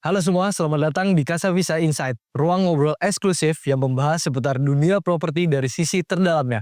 Halo semua, selamat datang di Casa Visa Insight, ruang ngobrol eksklusif yang membahas seputar dunia properti dari sisi terdalamnya.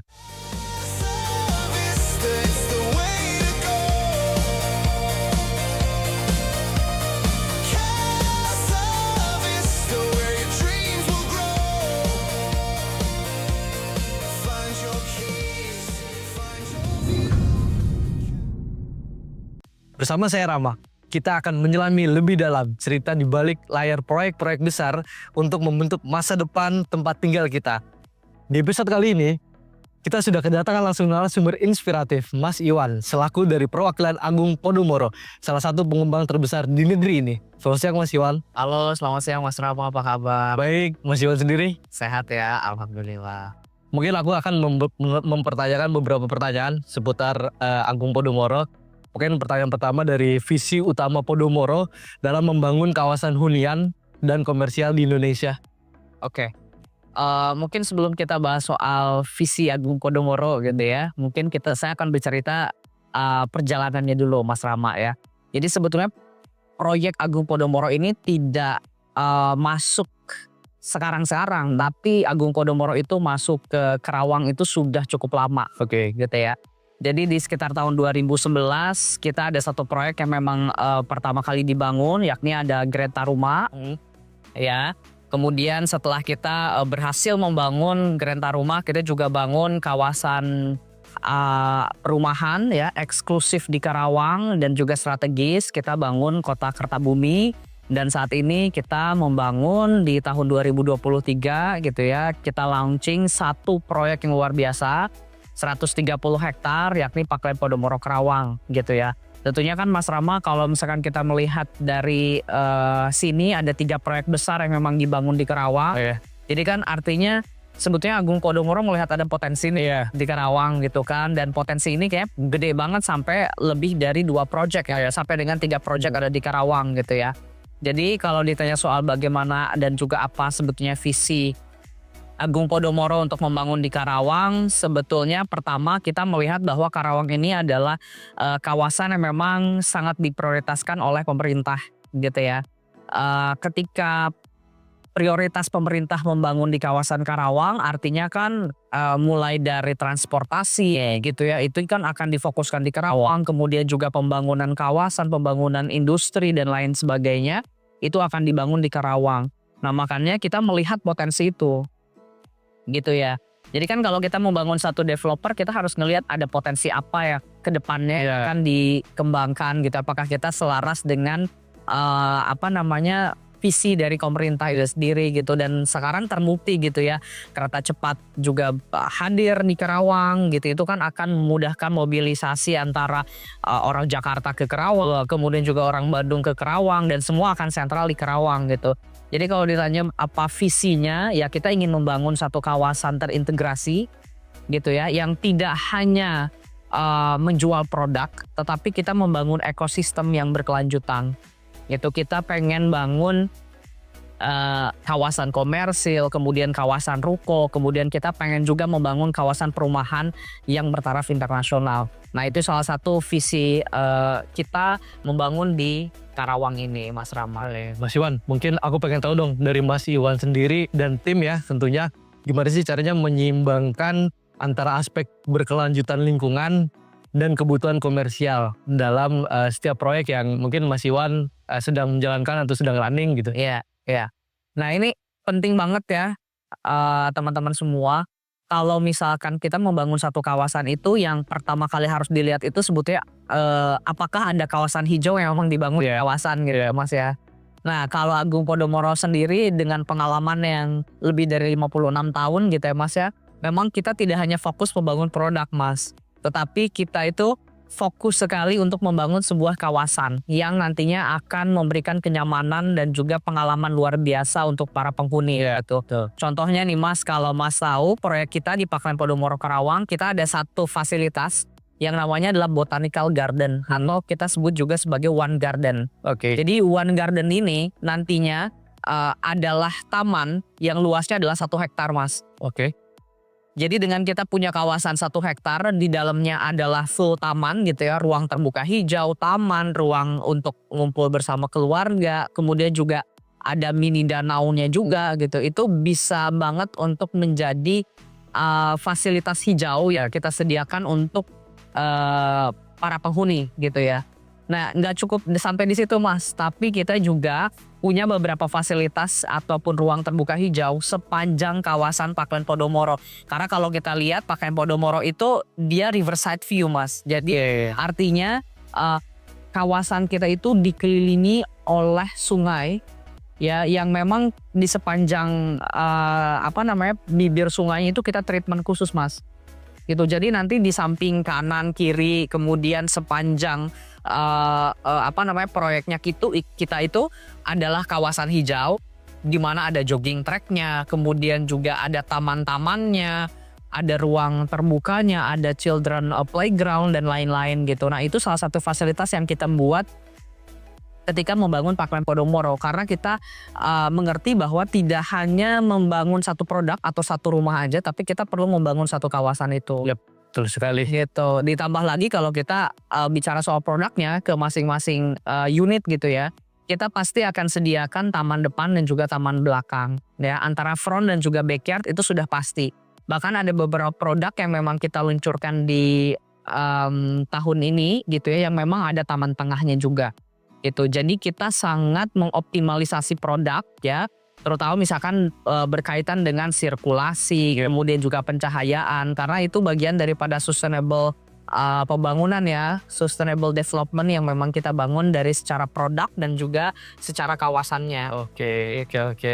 Bersama saya Rama, kita akan menyelami lebih dalam cerita di balik layar proyek-proyek besar untuk membentuk masa depan tempat tinggal kita. Di episode kali ini, kita sudah kedatangan langsung narasumber inspiratif, Mas Iwan, selaku dari Perwakilan Agung Podomoro, salah satu pengembang terbesar di negeri ini. Selamat siang Mas Iwan. Halo, selamat siang Mas Rama, apa kabar? Baik, Mas Iwan sendiri? Sehat ya, alhamdulillah. Mungkin aku akan mempertanyakan beberapa pertanyaan seputar Agung Podomoro. Mungkin pertanyaan pertama dari visi utama Podomoro dalam membangun kawasan hunian dan komersial di Indonesia. Oke. Mungkin sebelum kita bahas soal visi Agung Podomoro gitu ya, mungkin saya akan bercerita perjalanannya dulu Mas Rama ya. Jadi sebetulnya proyek Agung Podomoro ini tidak masuk sekarang-sekarang, tapi Agung Podomoro itu masuk ke Karawang itu sudah cukup lama. Oke. Gitu ya. Jadi di sekitar tahun 2011 kita ada satu proyek yang memang pertama kali dibangun, yakni ada Greta Rumah. Ya. Kemudian setelah kita berhasil membangun Greta Rumah, kita juga bangun kawasan perumahan ya eksklusif di Karawang dan juga strategis. Kita bangun Kota Kertabumi dan saat ini kita membangun di tahun 2023 gitu ya. Kita launching satu proyek yang luar biasa. 130 hektar yakni Parkland Podomoro Karawang gitu ya. Tentunya kan Mas Rama kalau misalkan kita melihat dari sini ada 3 proyek besar yang memang dibangun di Karawang. Oh, iya. Jadi kan artinya sebetulnya Agung Podomoro melihat ada potensi nih di Karawang gitu kan. Dan potensi ini kayak gede banget sampai lebih dari 2 proyek ya. Sampai dengan 3 proyek ada di Karawang gitu ya. Jadi kalau ditanya soal bagaimana dan juga apa sebetulnya visi Agung Podomoro untuk membangun di Karawang, sebetulnya pertama kita melihat bahwa Karawang ini adalah kawasan yang memang sangat diprioritaskan oleh pemerintah gitu ya. Ketika prioritas pemerintah membangun di kawasan Karawang, artinya kan mulai dari transportasi gitu ya, itu kan akan difokuskan di Karawang, kemudian juga pembangunan kawasan, pembangunan industri dan lain sebagainya, itu akan dibangun di Karawang. Nah makanya kita melihat potensi itu. Gitu ya. Jadi kan kalau kita membangun satu developer kita harus ngelihat ada potensi apa ya ke depannya kan dikembangkan gitu. Apakah kita selaras dengan visi dari pemerintah itu sendiri gitu. Dan sekarang terbukti gitu ya, kereta cepat juga hadir di Karawang gitu. Itu kan akan memudahkan mobilisasi antara orang Jakarta ke Karawang, kemudian juga orang Bandung ke Karawang, dan semua akan sentral di Karawang gitu. Jadi kalau ditanya apa visinya, ya kita ingin membangun satu kawasan terintegrasi gitu ya, yang tidak hanya menjual produk, tetapi kita membangun ekosistem yang berkelanjutan. Gitu, kita pengen bangun kawasan komersil, kemudian kawasan ruko, kemudian kita pengen juga membangun kawasan perumahan yang bertaraf internasional. Nah itu salah satu visi kita membangun di Karawang ini Mas Rama. Mas Iwan, mungkin aku pengen tahu dong dari Mas Iwan sendiri dan tim ya tentunya, gimana sih caranya menyeimbangkan antara aspek berkelanjutan lingkungan dan kebutuhan komersial dalam setiap proyek yang mungkin Mas Iwan sedang menjalankan atau sedang running gitu. Iya. Nah ini penting banget ya teman-teman semua. Kalau misalkan kita membangun satu kawasan itu yang pertama kali harus dilihat itu sebetulnya apakah ada kawasan hijau yang memang dibangun di kawasan gitu ya Mas ya. Nah kalau Agung Podomoro sendiri dengan pengalaman yang lebih dari 56 tahun gitu ya Mas ya. Memang kita tidak hanya fokus membangun produk Mas. Tetapi kita itu fokus sekali untuk membangun sebuah kawasan yang nantinya akan memberikan kenyamanan dan juga pengalaman luar biasa untuk para penghuni gitu. Contohnya nih Mas, kalau Mas tahu proyek kita di Parkland Podomoro Karawang, kita ada satu fasilitas yang namanya adalah Botanical Garden atau kita sebut juga sebagai One Garden. Oke. Jadi One Garden ini nantinya adalah taman yang luasnya adalah 1 hektar Mas. Oke. Jadi dengan kita punya kawasan 1 hektar, di dalamnya adalah full taman gitu ya, ruang terbuka hijau, taman, ruang untuk ngumpul bersama keluarga, kemudian juga ada mini danaunya juga gitu. Itu bisa banget untuk menjadi fasilitas hijau ya kita sediakan untuk para penghuni gitu ya. Nah, nggak cukup sampai di situ Mas, tapi kita juga punya beberapa fasilitas ataupun ruang terbuka hijau sepanjang kawasan Parkland Podomoro. Karena kalau kita lihat Parkland Podomoro itu dia riverside view Mas. Jadi artinya kawasan kita itu dikelilingi oleh sungai ya yang memang di sepanjang bibir sungainya itu kita treatment khusus Mas. Gitu. Jadi nanti di samping kanan kiri kemudian sepanjang proyeknya kita itu adalah kawasan hijau di mana ada jogging tracknya, kemudian juga ada taman-tamannya, ada ruang terbukanya, ada children playground dan lain-lain gitu. Nah itu salah satu fasilitas yang kita buat ketika membangun Parkland Podomoro karena kita mengerti bahwa tidak hanya membangun satu produk atau satu rumah aja, tapi kita perlu membangun satu kawasan itu. Yep, betul sekali. Gitu. Ditambah lagi kalau kita bicara soal produknya ke masing-masing unit gitu ya, kita pasti akan sediakan taman depan dan juga taman belakang. Ya, antara front dan juga backyard itu sudah pasti. Bahkan ada beberapa produk yang memang kita luncurkan di tahun ini gitu ya, yang memang ada taman tengahnya juga. Gitu. Jadi kita sangat mengoptimalisasi produk ya, terutama misalkan berkaitan dengan sirkulasi, kemudian juga pencahayaan karena itu bagian daripada sustainable pembangunan ya, sustainable development yang memang kita bangun dari secara produk dan juga secara kawasannya. Oke.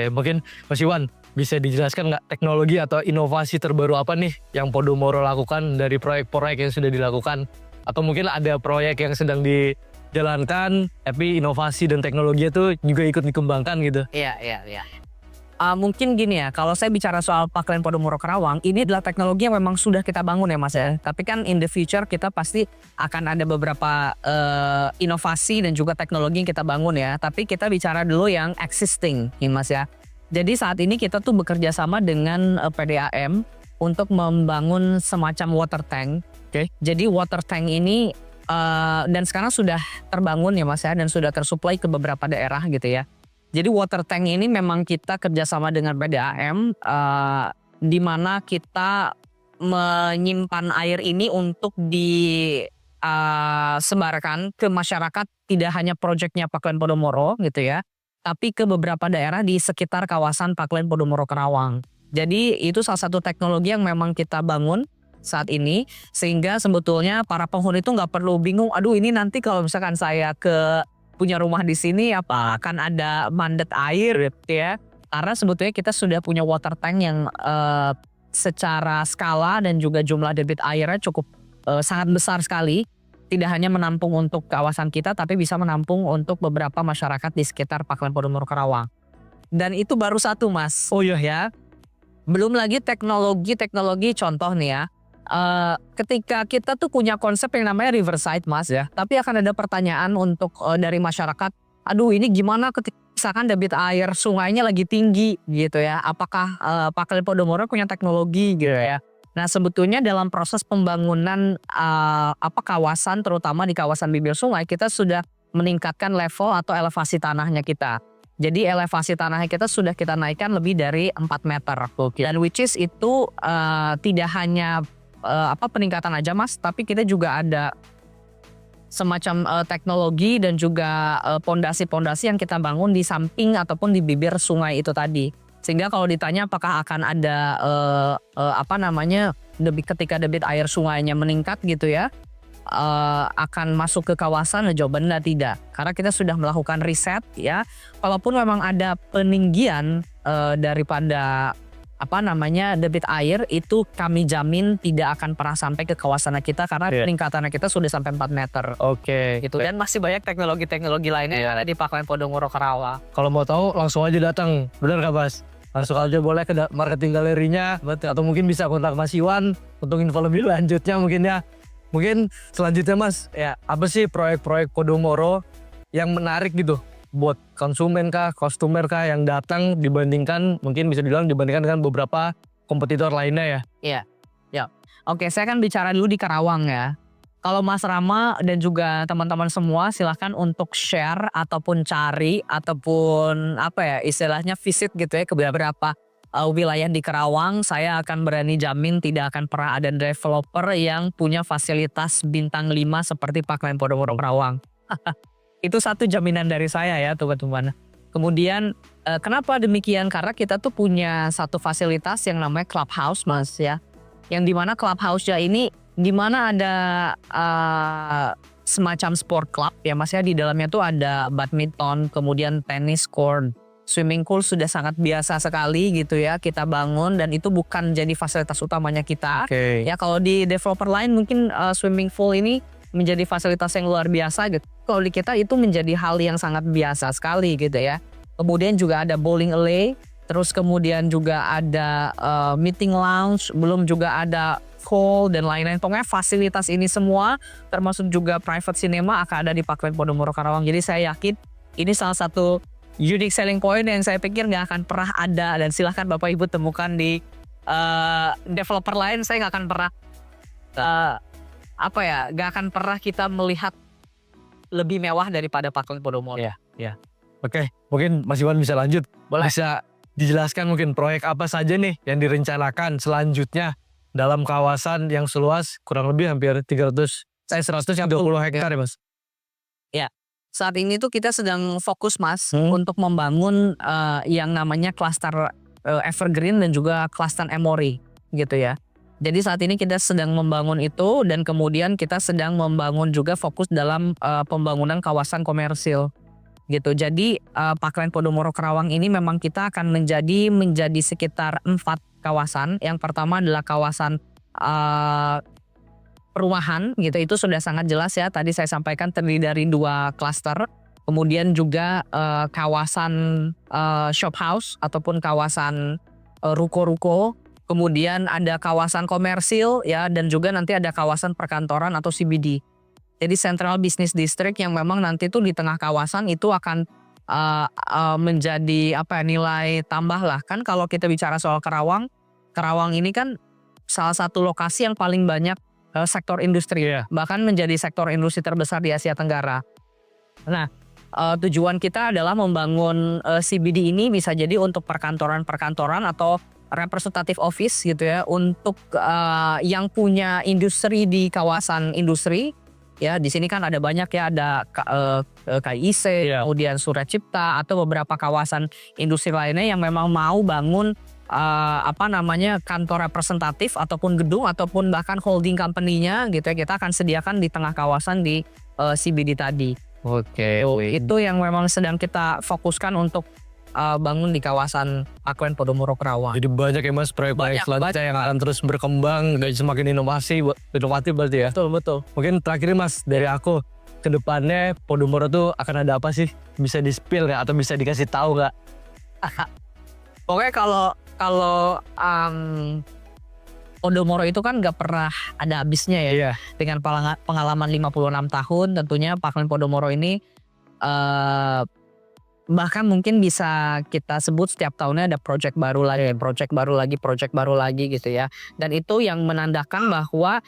Mungkin Mas Iwan bisa dijelaskan nggak teknologi atau inovasi terbaru apa nih yang Podomoro lakukan dari proyek-proyek yang sudah dilakukan? Atau mungkin ada proyek yang sedang dijalankan, tapi inovasi dan teknologi itu juga ikut dikembangkan gitu. Iya. Mungkin gini ya, kalau saya bicara soal Parkland Podomoro Karawang, ini adalah teknologi yang memang sudah kita bangun ya Mas ya. Tapi kan in the future kita pasti akan ada beberapa inovasi dan juga teknologi yang kita bangun ya. Tapi kita bicara dulu yang existing nih Mas ya. Jadi saat ini kita tuh bekerja sama dengan PDAM untuk membangun semacam water tank. Oke. Jadi water tank ini dan sekarang sudah terbangun ya Mas ya, dan sudah tersuplai ke beberapa daerah gitu ya. Jadi water tank ini memang kita kerjasama dengan PDAM di mana kita menyimpan air ini untuk disebarkan ke masyarakat, tidak hanya proyeknya Parkland Podomoro gitu ya, tapi ke beberapa daerah di sekitar kawasan Parkland Podomoro Karawang. Jadi itu salah satu teknologi yang memang kita bangun saat ini, sehingga sebetulnya para penghuni itu nggak perlu bingung, aduh ini nanti kalau misalkan saya punya rumah di sini apa akan ada mandet air gitu ya. Karena sebetulnya kita sudah punya water tank yang secara skala dan juga jumlah debit airnya cukup sangat besar sekali. Tidak hanya menampung untuk kawasan kita, tapi bisa menampung untuk beberapa masyarakat di sekitar Parkland Podomoro Karawang. Dan itu baru satu Mas. Oh iya. Ya. Belum lagi teknologi contoh nih ya. Ketika kita tuh punya konsep yang namanya riverside Mas ya, tapi akan ada pertanyaan untuk dari masyarakat, aduh ini gimana ketika misalkan debit air sungainya lagi tinggi gitu ya, apakah Parkland Podomoro punya teknologi gitu ya. Nah sebetulnya dalam proses pembangunan kawasan, terutama di kawasan bibir sungai, kita sudah meningkatkan level atau elevasi tanahnya kita. Jadi elevasi tanahnya kita sudah kita naikkan lebih dari 4 meter. Dan which is itu tidak hanya peningkatan aja Mas, tapi kita juga ada semacam teknologi dan juga pondasi-pondasi yang kita bangun di samping ataupun di bibir sungai itu tadi. Sehingga kalau ditanya apakah akan ada ketika debit air sungainya meningkat gitu ya, akan masuk ke kawasan, jawabannya tidak. Karena kita sudah melakukan riset ya, kalaupun memang ada peninggian daripada debit air, itu kami jamin tidak akan pernah sampai ke kawasan kita karena peningkatannya kita sudah sampai 4 meter. Oke. Gitu. Dan masih banyak teknologi-teknologi lainnya yang ada di Parkland Podomoro Karawang. Kalau mau tahu langsung aja datang, benar nggak Mas? Langsung aja boleh ke marketing galerinya, atau mungkin bisa kontak Mas Iwan untuk info lebih lanjutnya mungkin ya. Mungkin selanjutnya Mas, ya apa sih proyek-proyek Podomoro yang menarik gitu buat konsumen kah, customer kah yang datang dibandingkan, mungkin bisa dibilang dibandingkan dengan beberapa kompetitor lainnya ya? Iya. Oke, saya kan bicara dulu di Karawang ya. Kalau Mas Rama dan juga teman-teman semua silahkan untuk share ataupun cari ataupun apa ya istilahnya visit gitu ya ke beberapa wilayah di Karawang. Saya akan berani jamin tidak akan pernah ada developer yang punya fasilitas bintang 5 seperti Parkland Podomoro Karawang. Itu satu jaminan dari saya ya teman-teman. Kemudian kenapa demikian? Karena kita tuh punya satu fasilitas yang namanya clubhouse Mas ya. Yang dimana clubhouse-nya ini dimana ada semacam sport club ya Mas ya, di dalamnya tuh ada badminton, kemudian tenis court, swimming pool sudah sangat biasa sekali gitu ya kita bangun, dan itu bukan jadi fasilitas utamanya kita. Ya kalau di developer lain mungkin swimming pool ini menjadi fasilitas yang luar biasa gitu. Kalau di kita itu menjadi hal yang sangat biasa sekali gitu ya. Kemudian juga ada bowling alley, terus kemudian juga ada meeting lounge, belum juga ada hall dan lain-lain. Pokoknya fasilitas ini semua termasuk juga private cinema akan ada di Parkland Podomoro Karawang. Jadi saya yakin ini salah satu unique selling point yang saya pikir nggak akan pernah ada, dan silahkan Bapak Ibu temukan di developer lain. Saya nggak akan pernah nggak akan pernah kita melihat lebih mewah daripada Parkland Podomoro. Ya. Oke, mungkin Mas Iwan bisa lanjut. Bisa dijelaskan mungkin proyek apa saja nih yang direncanakan selanjutnya dalam kawasan yang seluas kurang lebih hampir 120 hektar ya Mas? Ya, saat ini tuh kita sedang fokus Mas untuk membangun yang namanya cluster Evergreen dan juga cluster Emory gitu ya. Jadi saat ini kita sedang membangun itu, dan kemudian kita sedang membangun juga fokus dalam pembangunan kawasan komersil gitu. Jadi Parkland Podomoro Karawang ini memang kita akan menjadi sekitar 4 kawasan. Yang pertama adalah kawasan perumahan gitu, itu sudah sangat jelas ya. Tadi saya sampaikan terdiri dari 2 klaster. Kemudian juga kawasan shop house ataupun kawasan ruko-ruko. Kemudian ada kawasan komersil ya, dan juga nanti ada kawasan perkantoran atau CBD. Jadi Central Business District yang memang nanti tuh di tengah kawasan itu akan menjadi nilai tambah lah. Kan kalau kita bicara soal Karawang ini kan salah satu lokasi yang paling banyak sektor industri, bahkan menjadi sektor industri terbesar di Asia Tenggara. Nah, tujuan kita adalah membangun CBD ini bisa jadi untuk perkantoran atau representative office gitu ya, untuk yang punya industri di kawasan industri. Ya, di sini kan ada banyak ya, ada KIC, kemudian Suracipta atau beberapa kawasan industri lainnya yang memang mau bangun kantor representatif ataupun gedung ataupun bahkan holding company-nya gitu ya. Kita akan sediakan di tengah kawasan di CBD tadi. Oke. Itu yang memang sedang kita fokuskan untuk bangun di kawasan Parkland Podomoro Karawang. Jadi banyak ya Mas proyek-proyek selanjutnya yang akan terus berkembang dan semakin inovatif berarti ya. Betul. Mungkin terakhir Mas dari aku, ke depannya Podomoro tuh akan ada apa sih? Bisa di-spill nggak atau bisa dikasih tahu nggak? Pokoknya kalau Podomoro itu kan nggak pernah ada habisnya ya. Dengan pengalaman 56 tahun tentunya Parkland Podomoro ini bahkan mungkin bisa kita sebut setiap tahunnya ada project baru lagi gitu ya. Dan itu yang menandakan bahwa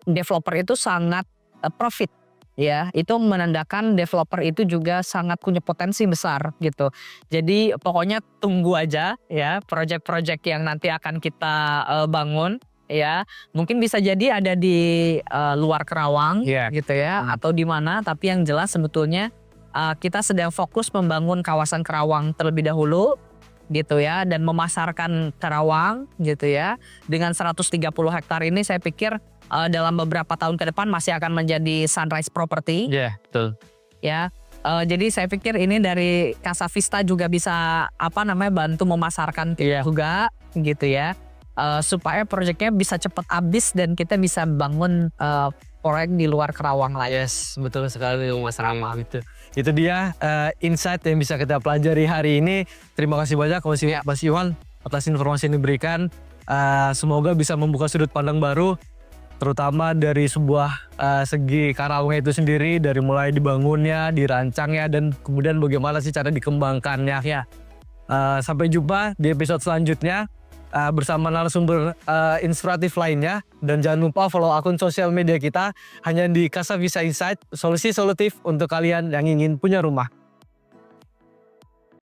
developer itu sangat profit ya. Itu menandakan developer itu juga sangat punya potensi besar gitu. Jadi pokoknya tunggu aja ya project-project yang nanti akan kita bangun ya. Mungkin bisa jadi ada di luar Karawang gitu ya, atau di mana, tapi yang jelas sebetulnya kita sedang fokus membangun kawasan Karawang terlebih dahulu gitu ya, dan memasarkan Karawang gitu ya. Dengan 130 hektar ini saya pikir dalam beberapa tahun ke depan masih akan menjadi sunrise property. Betul. Ya. Jadi saya pikir ini dari Casa Vista juga bisa bantu memasarkan juga gitu ya. Supaya proyeknya bisa cepat habis dan kita bisa bangun proyek di luar Karawang lah. Yes, betul sekali Mas Rama gitu. Itu dia insight yang bisa kita pelajari hari ini. Terima kasih banyak Mas Iwan atas informasi yang diberikan. Semoga bisa membuka sudut pandang baru, terutama dari sebuah segi Karawang itu sendiri, dari mulai dibangunnya, dirancangnya, dan kemudian bagaimana sih cara dikembangkannya. Sampai jumpa di episode selanjutnya. bersama narasumber inspiratif lainnya. Dan jangan lupa follow akun sosial media kita hanya di Casa Visa Insight, solusi solutif untuk kalian yang ingin punya rumah.